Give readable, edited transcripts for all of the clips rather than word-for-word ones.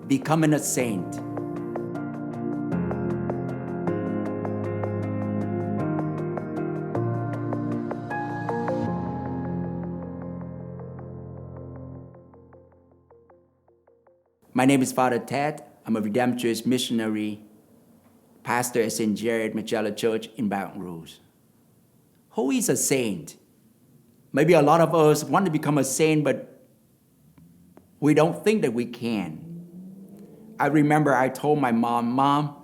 becoming a saint. My name is Father Tat. I'm a Redemptorist Missionary, pastor at St. Jared Magella Church in Baton Rouge. Who is a saint? Maybe a lot of us want to become a saint, but we don't think that we can. I remember I told my Mom,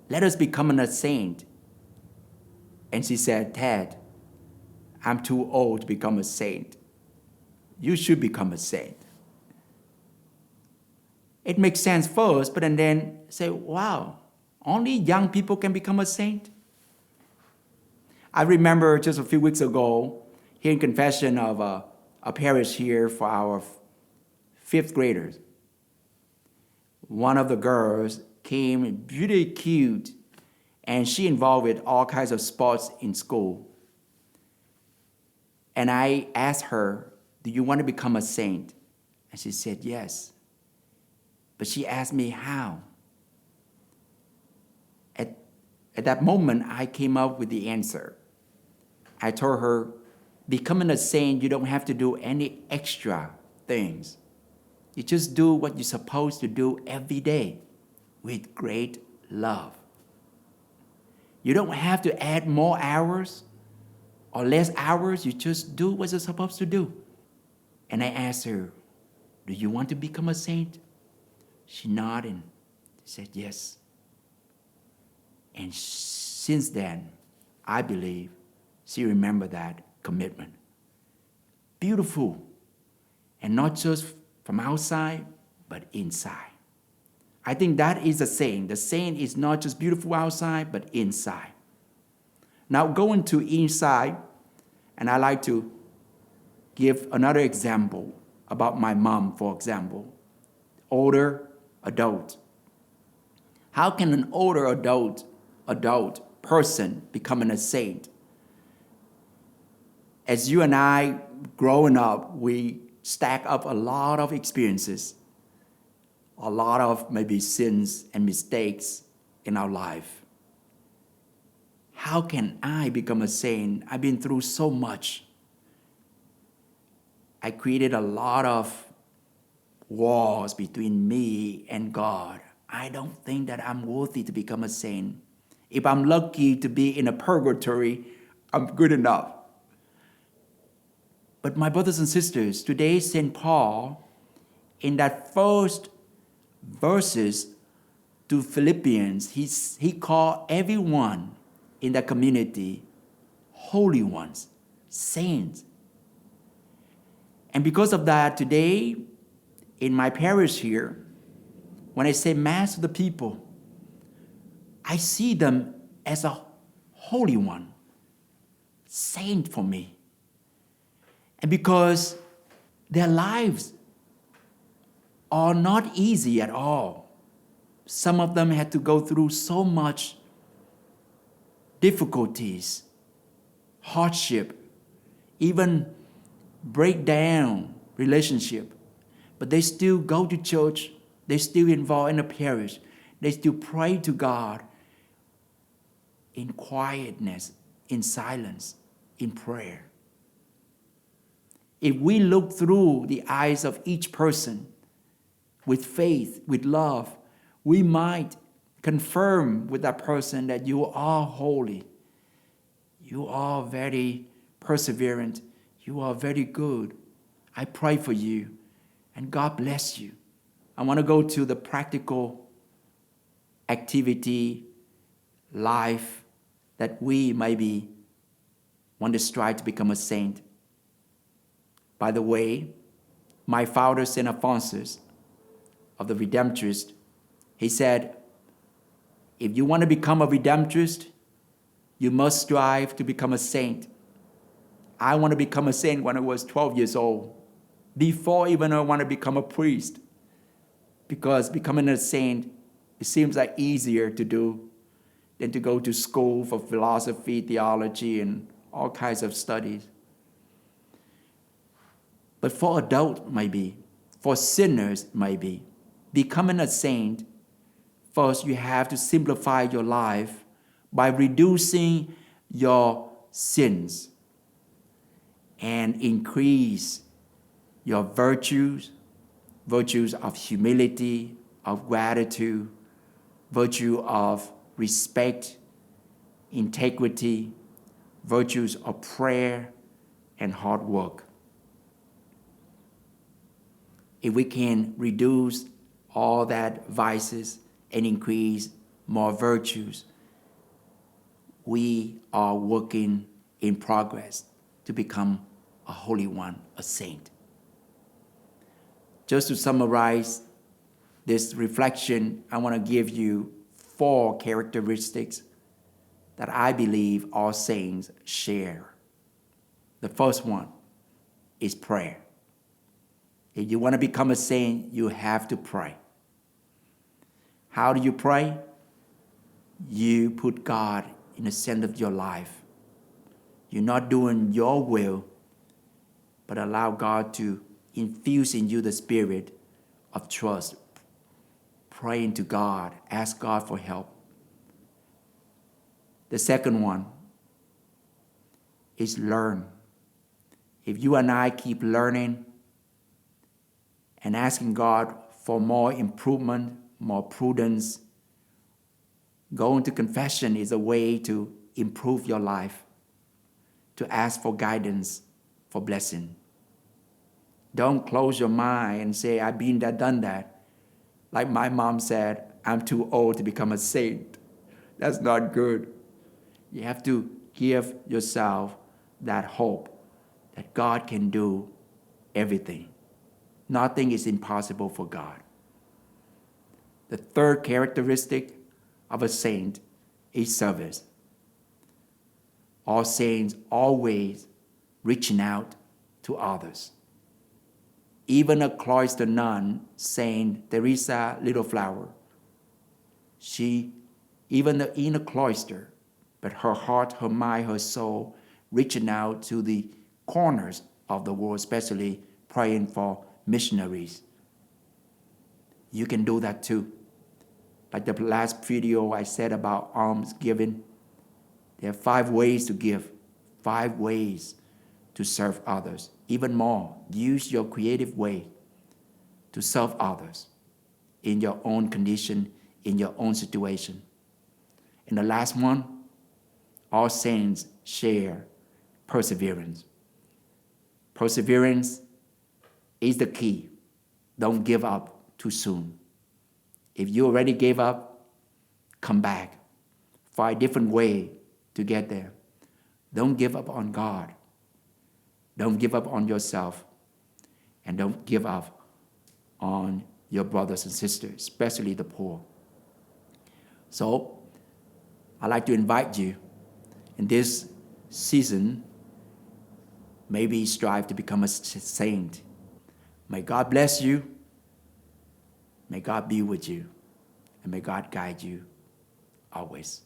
let us become a saint. And she said, Tat, I'm too old to become a saint. You should become a saint. It makes sense first, but then say, wow, only young people can become a saint? I remember just a few weeks ago, hearing confession of a parish here for our fifth graders. One of the girls came really cute, and she involved with all kinds of sports in school. And I asked her, do you want to become a saint? And she said, yes. But she asked me how. At that moment, I came up with the answer. I told her, becoming a saint, you don't have to do any extra things. You just do what you're supposed to do every day with great love. You don't have to add more hours or less hours. You just do what you're supposed to do. And I asked her, do you want to become a saint? She nodded. She said, yes. And since then, I believe she remembered that commitment. Beautiful. And not just from outside, but inside. I think that is the saying. The saying is not just beautiful outside, but inside. Now going to inside, and I like to give another example about my mom, for example. Older adult. How can an older adult person becoming a saint? As you and I growing up, we stack up a lot of experiences, a lot of maybe sins and mistakes in our life. How can I become a saint? I've been through so much. I created a lot of walls between me and God. I don't think that I'm worthy to become a saint. If I'm lucky to be in a purgatory, I'm good enough. But my brothers and sisters, today St. Paul, in that first verses to Philippians, he called everyone in that community holy ones, saints. And because of that, today, in my parish here, when I say Mass to the people, I see them as a holy one, saint for me. And because their lives are not easy at all. Some of them had to go through so much difficulties, hardship, even break down relationship. But they still go to church. They still involved in the parish. They still pray to God in quietness, in silence, in prayer. If we look through the eyes of each person with faith, with love, we might confirm with that person that you are holy. You are very perseverant. You are very good. I pray for you. And God bless you. I want to go to the practical activity, life that we maybe want to strive to become a saint. By the way, my founder, St. Alphonsus of the Redemptorist, he said, if you want to become a Redemptorist, you must strive to become a saint. I want to become a saint when I was 12 years old. Before even I want to become a priest, because becoming a saint, it seems like easier to do than to go to school for philosophy, theology, and all kinds of studies. But for adult, maybe, for sinners, maybe. Becoming a saint, first you have to simplify your life by reducing your sins and increase your virtues of humility, of gratitude, virtue of respect, integrity, virtues of prayer and hard work. If we can reduce all that vices and increase more virtues, we are working in progress to become a holy one, a saint. Just to summarize this reflection, I want to give you 4 characteristics that I believe all saints share. The first one is prayer. If you want to become a saint, you have to pray. How do you pray? You put God in the center of your life. You're not doing your will, but allow God to infuse in you the spirit of trust. Praying to God, ask God for help. The second one is learn. If you and I keep learning and asking God for more improvement, more prudence, going to confession is a way to improve your life, to ask for guidance, for blessing. Don't close your mind and say, I've been there, done that. Like my mom said, I'm too old to become a saint. That's not good. You have to give yourself that hope that God can do everything. Nothing is impossible for God. The third characteristic of a saint is service. All saints always reaching out to others. Even a cloistered nun, Saint Teresa Little Flower, she, even in a cloister, but her heart, her mind, her soul, reaching out to the corners of the world, especially praying for missionaries. You can do that too. Like the last video I said about alms giving, there are 5 ways to give, 5 ways to serve others. Even more, use your creative way to serve others in your own condition, in your own situation. And the last one, all saints share perseverance. Perseverance is the key. Don't give up too soon. If you already gave up, come back. Find a different way to get there. Don't give up on God. Don't give up on yourself. And don't give up on your brothers and sisters, especially the poor. So, I'd like to invite you in this season, maybe strive to become a saint. May God bless you. May God be with you. And may God guide you always.